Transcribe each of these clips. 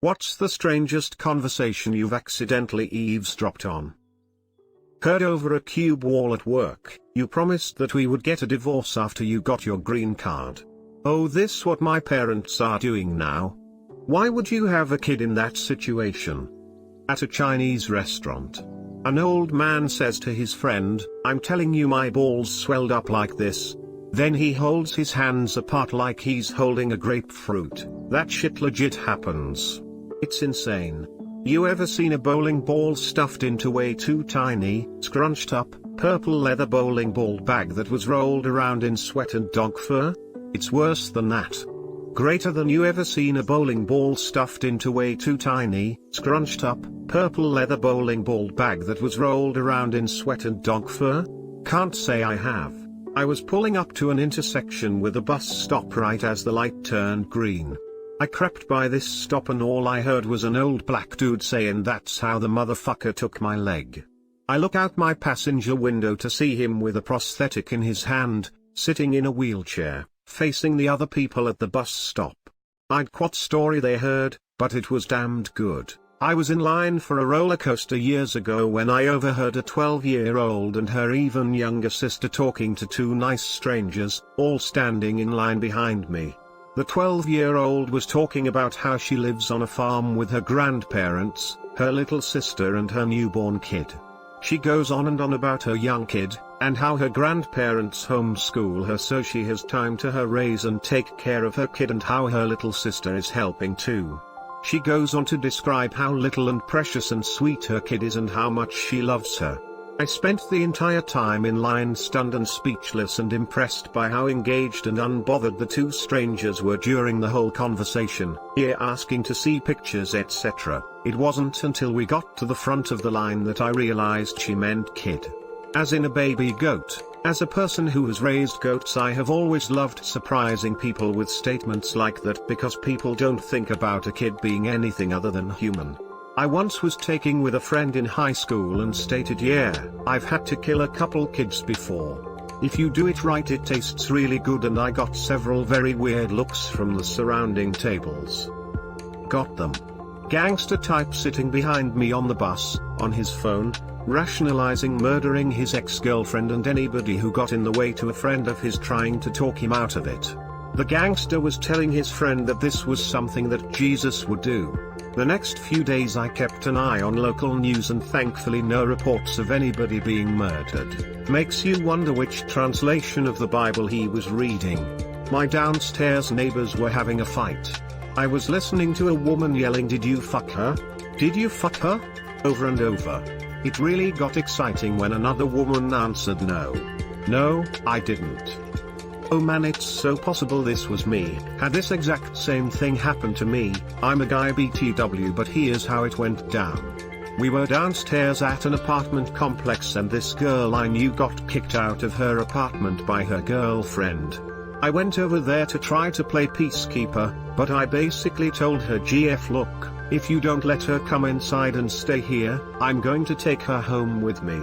What's the strangest conversation you've accidentally eavesdropped on? Heard over a cube wall at work, you promised that we would get a divorce after you got your green card. Oh, this what my parents are doing now? Why would you have a kid in that situation? At a Chinese restaurant, an old man says to his friend, "I'm telling you my balls swelled up like this." Then he holds his hands apart like he's holding a grapefruit. That shit legit happens. It's insane. You ever seen a bowling ball stuffed into way too tiny, scrunched up, purple leather bowling ball bag that was rolled around in sweat and dog fur? It's worse than that. Greater than you ever seen a bowling ball stuffed into way too tiny, scrunched up, purple leather bowling ball bag that was rolled around in sweat and dog fur? Can't say I have. I was pulling up to an intersection with a bus stop right as the light turned green. I crept by this stop and all I heard was an old black dude saying that's how the motherfucker took my leg. I look out my passenger window to see him with a prosthetic in his hand, sitting in a wheelchair, facing the other people at the bus stop. I'd what story they heard, but it was damned good. I was in line for a roller coaster years ago when I overheard a 12-year-old and her even younger sister talking to two nice strangers, all standing in line behind me. The 12-year-old was talking about how she lives on a farm with her grandparents, her little sister and her newborn kid. She goes on and on about her young kid, and how her grandparents homeschool her so she has time to her raise and take care of her kid and how her little sister is helping too. She goes on to describe how little and precious and sweet her kid is and how much she loves her. I spent the entire time in line stunned and speechless and impressed by how engaged and unbothered the two strangers were during the whole conversation, here asking to see pictures etc. It wasn't until we got to the front of the line that I realized she meant kid. As in a baby goat. As a person who has raised goats, I have always loved surprising people with statements like that because people don't think about a kid being anything other than human. I once was taking with a friend in high school and stated, "Yeah, I've had to kill a couple kids before. If you do it right it tastes really good," and I got several very weird looks from the surrounding tables. Got them. Gangster type sitting behind me on the bus, on his phone, rationalizing murdering his ex-girlfriend and anybody who got in the way to a friend of his trying to talk him out of it. The gangster was telling his friend that this was something that Jesus would do. The next few days I kept an eye on local news and thankfully no reports of anybody being murdered. Makes you wonder which translation of the Bible he was reading. My downstairs neighbors were having a fight. I was listening to a woman yelling, "Did you fuck her? Did you fuck her?" over and over. It really got exciting when another woman answered, "No. No, I didn't." Oh man, it's so possible this was me. Had this exact same thing happened to me, I'm a guy BTW, but here's how it went down. We were downstairs at an apartment complex and this girl I knew got kicked out of her apartment by her girlfriend. I went over there to try to play peacekeeper, but I basically told her, "GF, look, if you don't let her come inside and stay here, I'm going to take her home with me."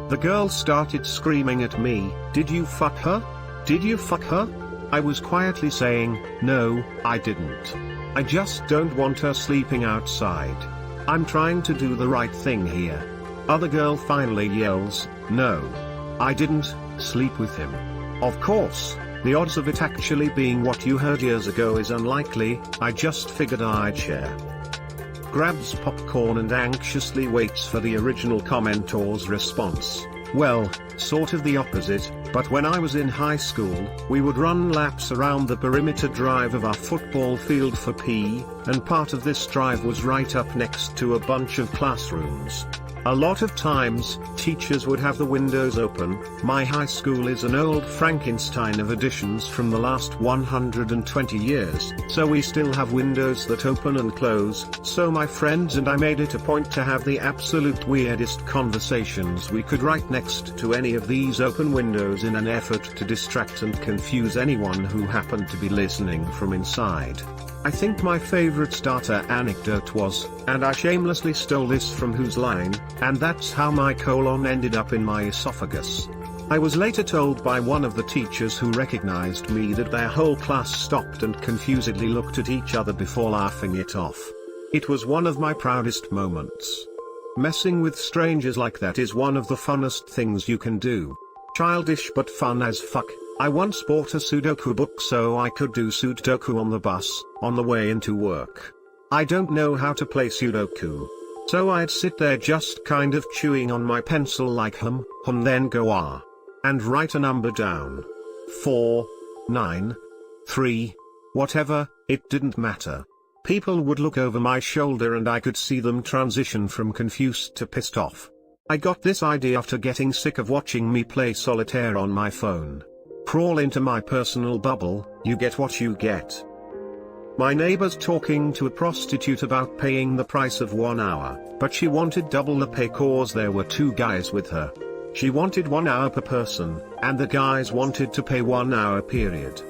The girl started screaming at me, "Did you fuck her? Did you fuck her?" I was quietly saying, "No, I didn't. I just don't want her sleeping outside. I'm trying to do the right thing here." Other girl finally yells, "No. I didn't sleep with him." Of course, the odds of it actually being what you heard years ago is unlikely. I just figured I'd share. Grabs popcorn and anxiously waits for the original commentor's response. Well, sort of the opposite, but when I was in high school, we would run laps around the perimeter drive of our football field for PE, and part of this drive was right up next to a bunch of classrooms. A lot of times, teachers would have the windows open. My high school is an old Frankenstein of additions from the last 120 years, so we still have windows that open and close, so my friends and I made it a point to have the absolute weirdest conversations we could right next to any of these open windows in an effort to distract and confuse anyone who happened to be listening from inside. I think my favorite starter anecdote was, and I shamelessly stole this from Whose Line, "And that's how my colon ended up in my esophagus." I was later told by one of the teachers who recognized me that their whole class stopped and confusedly looked at each other before laughing it off. It was one of my proudest moments. Messing with strangers like that is one of the funnest things you can do. Childish but fun as fuck. I once bought a Sudoku book so I could do Sudoku on the bus, on the way into work. I don't know how to play Sudoku. So I'd sit there just kind of chewing on my pencil like hum, then go and write a number down. 4, 9, 3, whatever, it didn't matter. People would look over my shoulder and I could see them transition from confused to pissed off. I got this idea after getting sick of watching me play solitaire on my phone. Crawl into my personal bubble, you get what you get. My neighbor's talking to a prostitute about paying the price of 1 hour, but she wanted double the pay cause there were 2 guys with her. She wanted 1 hour per person, and the guys wanted to pay 1 hour period.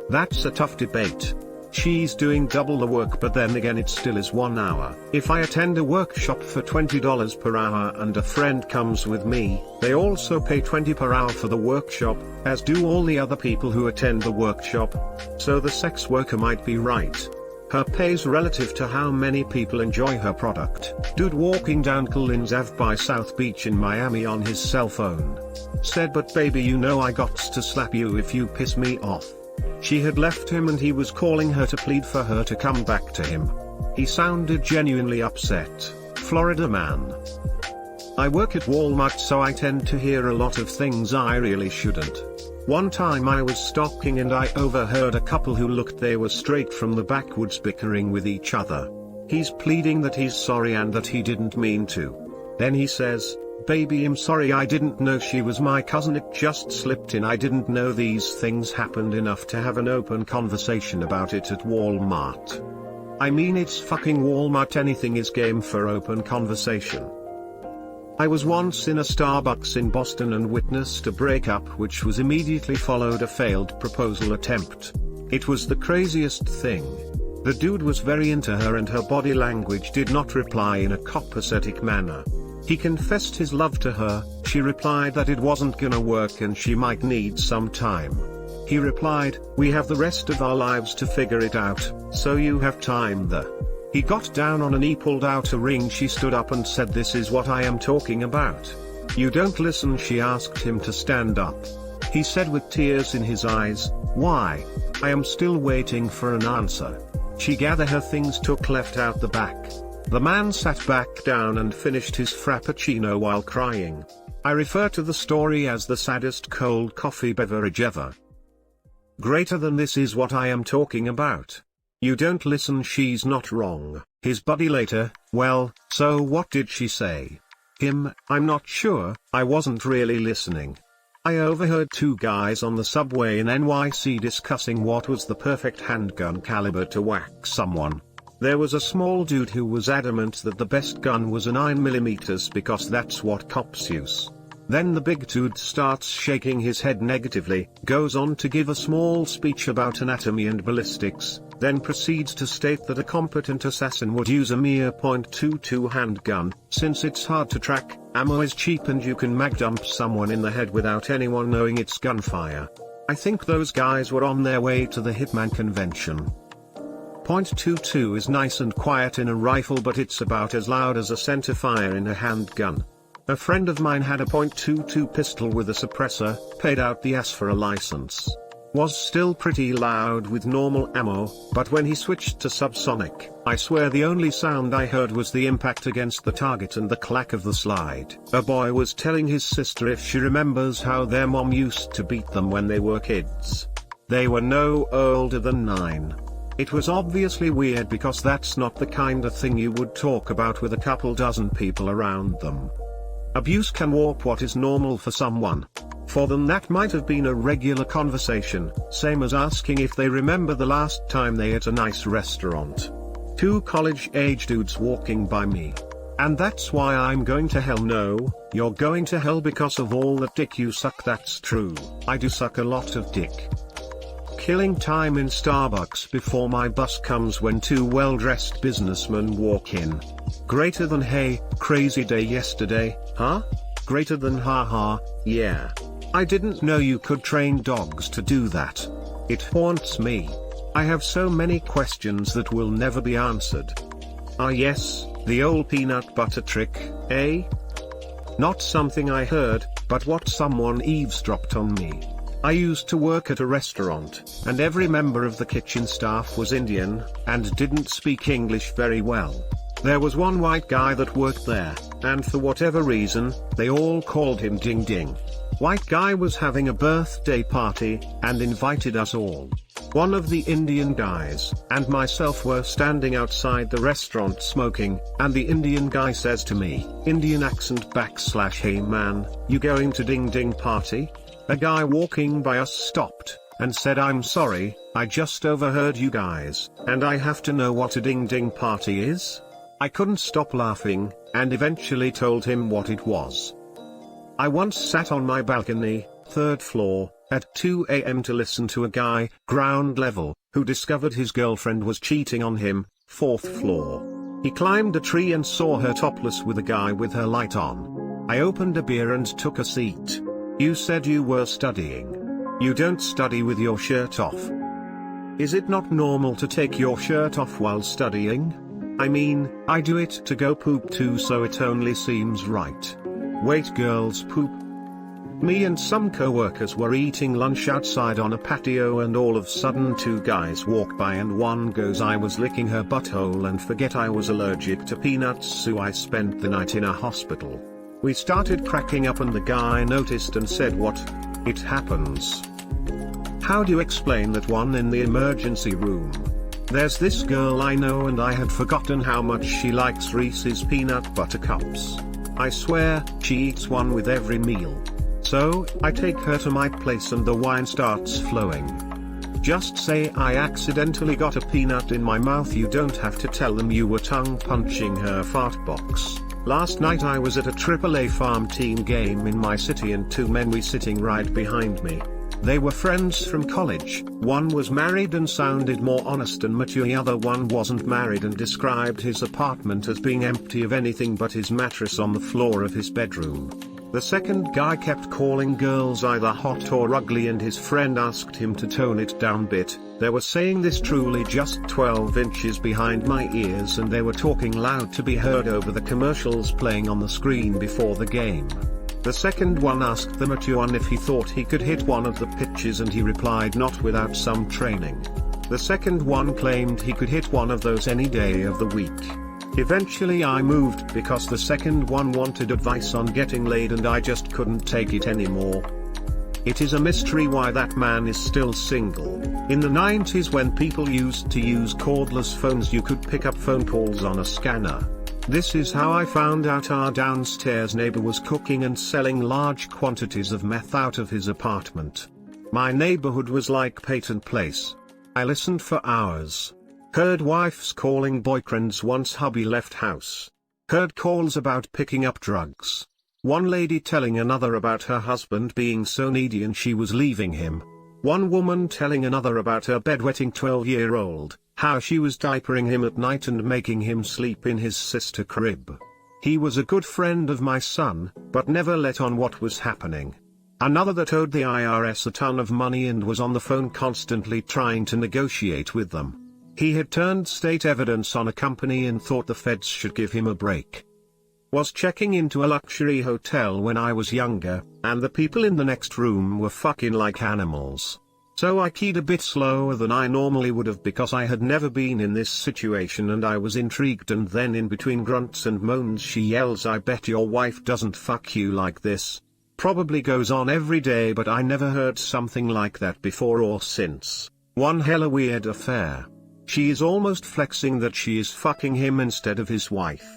That's a tough debate. She's doing double the work, but then again it still is 1 hour. If I attend a workshop for $20 per hour and a friend comes with me, they also pay $20 per hour for the workshop, as do all the other people who attend the workshop. So the sex worker might be right. Her pay's relative to how many people enjoy her product. Dude walking down Collins Ave by South Beach in Miami on his cell phone. Said, but baby, you know I gots to slap you if you piss me off. She had left him and he was calling her to plead for her to come back to him. He sounded genuinely upset. Florida man. I work at Walmart, so I tend to hear a lot of things I really shouldn't. One time I was stocking and I overheard a couple who looked they were straight from the backwoods bickering with each other. He's pleading that he's sorry and that he didn't mean to. Then he says, baby, I'm sorry, I didn't know she was my cousin, it just slipped in, I didn't know these things happened enough to have an open conversation about it at Walmart. I mean, it's fucking Walmart, anything is game for open conversation. I was once in a Starbucks in Boston and witnessed a breakup which was immediately followed a failed proposal attempt. It was the craziest thing. The dude was very into her and her body language did not reply in a copacetic manner. He confessed his love to her, she replied that it wasn't gonna work and she might need some time. He replied, we have the rest of our lives to figure it out, so you have time there. He got down on a knee, pulled out a ring, she stood up and said, this is what I am talking about. You don't listen, she asked him to stand up. He said with tears in his eyes, why? I am still waiting for an answer. She gathered her things, took left out the back. The man sat back down and finished his frappuccino while crying. I refer to the story as the saddest cold coffee beverage ever. Greater than this is what I am talking about. You don't listen, she's not wrong. His buddy later, well, so what did she say? Him, I'm not sure, I wasn't really listening. I overheard 2 guys on the subway in NYC discussing what was the perfect handgun caliber to whack someone. There was a small dude who was adamant that the best gun was a 9mm because that's what cops use. Then the big dude starts shaking his head negatively, goes on to give a small speech about anatomy and ballistics, then proceeds to state that a competent assassin would use a mere .22 handgun, since it's hard to track, ammo is cheap and you can mag dump someone in the head without anyone knowing it's gunfire. I think those guys were on their way to the Hitman convention. .22 is nice and quiet in a rifle, but it's about as loud as a centerfire in a handgun. A friend of mine had a .22 pistol with a suppressor, paid out the ass for a license. Was still pretty loud with normal ammo, but when he switched to subsonic, I swear the only sound I heard was the impact against the target and the clack of the slide. A boy was telling his sister if she remembers how their mom used to beat them when they were kids. They were no older than 9. It was obviously weird because that's not the kind of thing you would talk about with a couple dozen people around them. Abuse can warp what is normal for someone. For them that might have been a regular conversation, same as asking if they remember the last time they ate a nice restaurant. 2 college-age dudes walking by me. And that's why I'm going to hell. No, you're going to hell because of all that dick you suck. That's true, I do suck a lot of dick. Killing time in Starbucks before my bus comes when 2 well-dressed businessmen walk in. Greater than hey, crazy day yesterday, huh? Greater than haha, yeah. I didn't know you could train dogs to do that. It haunts me. I have so many questions that will never be answered. Ah yes, the old peanut butter trick, eh? Not something I heard, but what someone eavesdropped on me. I used to work at a restaurant, and every member of the kitchen staff was Indian, and didn't speak English very well. There was one white guy that worked there, and for whatever reason, they all called him Ding Ding. White guy was having a birthday party, and invited us all. One of the Indian guys, and myself were standing outside the restaurant smoking, and the Indian guy says to me, Indian accent / hey man, you going to Ding Ding party? A guy walking by us stopped, and said I'm sorry, I just overheard you guys, and I have to know what a Ding Ding party is? I couldn't stop laughing, and eventually told him what it was. I once sat on my balcony, 3rd floor, at 2 a.m. to listen to a guy, ground level, who discovered his girlfriend was cheating on him, 4th floor. He climbed a tree and saw her topless with a guy with her light on. I opened a beer and took a seat. You said you were studying. You don't study with your shirt off. Is it not normal to take your shirt off while studying? I mean, I do it to go poop too, so it only seems right. Wait, girls poop? Me and some co-workers were eating lunch outside on a patio, and all of a sudden 2 guys walk by and one goes, I was licking her butthole and forget I was allergic to peanuts, so I spent the night in a hospital. We started cracking up and the guy noticed and said, what? It happens. How do you explain that one in the emergency room? There's this girl I know and I had forgotten how much she likes Reese's peanut butter cups. I swear, she eats one with every meal. So, I take her to my place and the wine starts flowing. Just say I accidentally got a peanut in my mouth, you don't have to tell them you were tongue punching her fart box. Last night I was at a AAA farm team game in my city and 2 men were sitting right behind me. They were friends from college. One was married and sounded more honest and mature, the other one wasn't married and described his apartment as being empty of anything but his mattress on the floor of his bedroom. The second guy kept calling girls either hot or ugly and his friend asked him to tone it down a bit. They were saying this truly just 12 inches behind my ears, and they were talking loud to be heard over the commercials playing on the screen before the game. The second one asked the mature one if he thought he could hit one of the pitches, and he replied not without some training. The second one claimed he could hit one of those any day of the week. Eventually I moved because the second one wanted advice on getting laid and I just couldn't take it anymore. It is a mystery why that man is still single. In the 90s, when people used to use cordless phones, you could pick up phone calls on a scanner. This is how I found out our downstairs neighbor was cooking and selling large quantities of meth out of his apartment. My neighborhood was like Peyton Place. I listened for hours. Heard wives calling boyfriends once hubby left house. Heard calls about picking up drugs. One lady telling another about her husband being so needy and she was leaving him. One woman telling another about her bedwetting 12-year-old, how she was diapering him at night and making him sleep in his sister crib. He was a good friend of my son, but never let on what was happening. Another that owed the IRS a ton of money and was on the phone constantly trying to negotiate with them. He had turned state evidence on a company and thought the feds should give him a break. Was checking into a luxury hotel when I was younger, and the people in the next room were fucking like animals. So I keyed a bit slower than I normally would have because I had never been in this situation and I was intrigued, and then in between grunts and moans she yells, I bet your wife doesn't fuck you like this. Probably goes on every day, but I never heard something like that before or since. One hella weird affair. She is almost flexing that she is fucking him instead of his wife.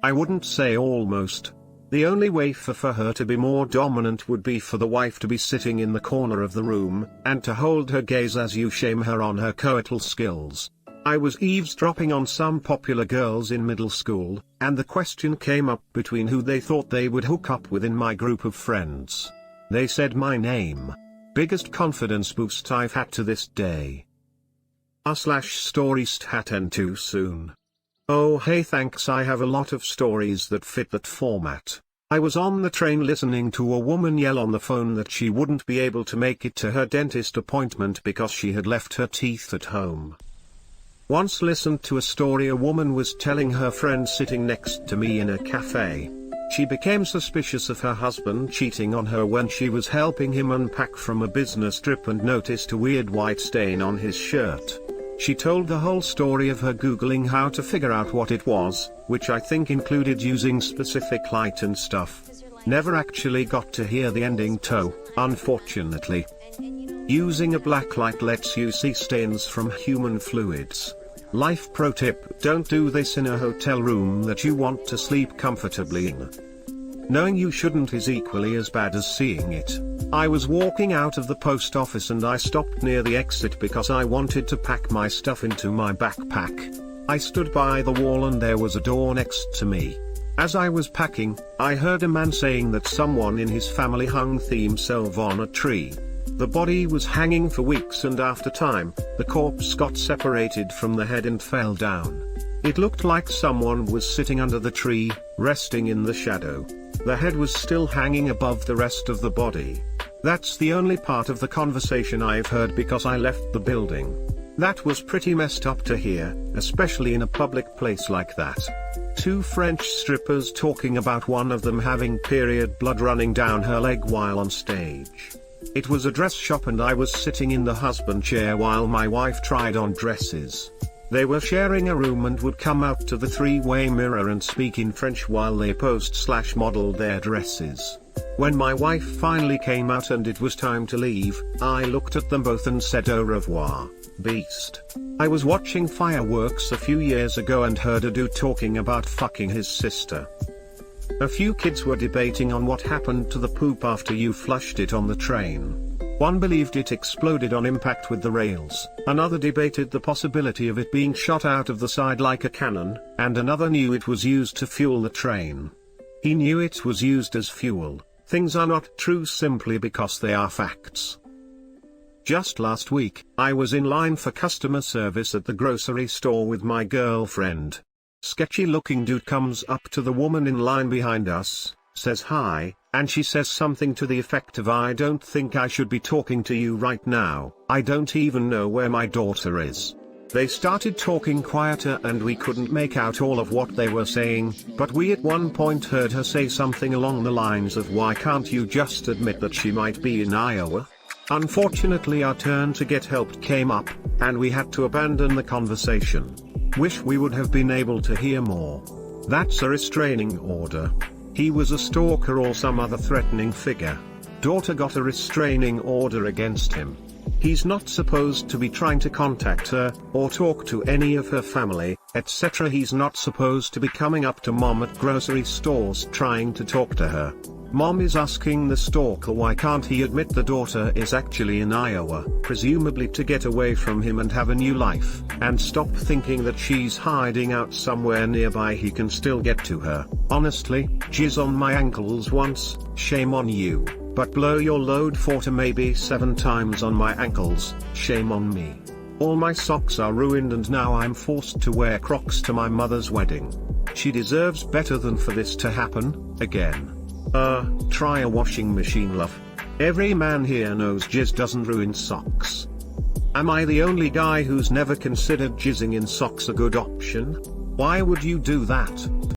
I wouldn't say almost. The only way for her to be more dominant would be for the wife to be sitting in the corner of the room, and to hold her gaze as you shame her on her coital skills. I was eavesdropping on some popular girls in middle school, and the question came up between who they thought they would hook up with in my group of friends. They said my name. Biggest confidence boost I've had to this day. r/stories hat too soon. Oh hey, thanks, I have a lot of stories that fit that format. I was on the train listening to a woman yell on the phone that she wouldn't be able to make it to her dentist appointment because she had left her teeth at home. Once listened to a story a woman was telling her friend sitting next to me in a cafe. She became suspicious of her husband cheating on her when she was helping him unpack from a business trip and noticed a weird white stain on his shirt. She told the whole story of her Googling how to figure out what it was, which I think included using specific light and stuff. Never actually got to hear the ending though, unfortunately. Using a black light lets you see stains from human fluids. Life pro tip: don't do this in a hotel room that you want to sleep comfortably in. Knowing you shouldn't is equally as bad as seeing it. I was walking out of the post office and I stopped near the exit because I wanted to pack my stuff into my backpack. I stood by the wall and there was a door next to me. As I was packing, I heard a man saying that someone in his family hung themselves on a tree. The body was hanging for weeks and after time, the corpse got separated from the head and fell down. It looked like someone was sitting under the tree, resting in the shadow. The head was still hanging above the rest of the body. That's the only part of the conversation I've heard because I left the building. That was pretty messed up to hear, especially in a public place like that. Two French strippers talking about one of them having period blood running down her leg while on stage. It was a dress shop and I was sitting in the husband chair while my wife tried on dresses. They were sharing a room and would come out to the three-way mirror and speak in French while they posed/modeled their dresses. When my wife finally came out and it was time to leave, I looked at them both and said au revoir, beast. I was watching fireworks a few years ago and heard a dude talking about fucking his sister. A few kids were debating on what happened to the poop after you flushed it on the train. One believed it exploded on impact with the rails, another debated the possibility of it being shot out of the side like a cannon, and another knew it was used to fuel the train. He knew it was used as fuel. Things are not true simply because they are facts. Just last week, I was in line for customer service at the grocery store with my girlfriend. Sketchy looking dude comes up to the woman in line behind us, says hi, and she says something to the effect of "I don't think I should be talking to you right now, I don't even know where my daughter is." They started talking quieter and we couldn't make out all of what they were saying, but we at one point heard her say something along the lines of "Why can't you just admit that she might be in Iowa?" Unfortunately our turn to get helped came up, and we had to abandon the conversation. Wish we would have been able to hear more. That's a restraining order. He was a stalker or some other threatening figure. Daughter got a restraining order against him. He's not supposed to be trying to contact her, or talk to any of her family, etc. He's not supposed to be coming up to mom at grocery stores trying to talk to her. Mom is asking the stalker why can't he admit the daughter is actually in Iowa, presumably to get away from him and have a new life, and stop thinking that she's hiding out somewhere nearby he can still get to her. Honestly, jizz on my ankles once, shame on you, but blow your load 4 to maybe 7 times on my ankles, shame on me. All my socks are ruined and now I'm forced to wear Crocs to my mother's wedding. She deserves better than for this to happen, again. Try a washing machine, love. Every man here knows jizz doesn't ruin socks. Am I the only guy who's never considered jizzing in socks a good option? Why would you do that?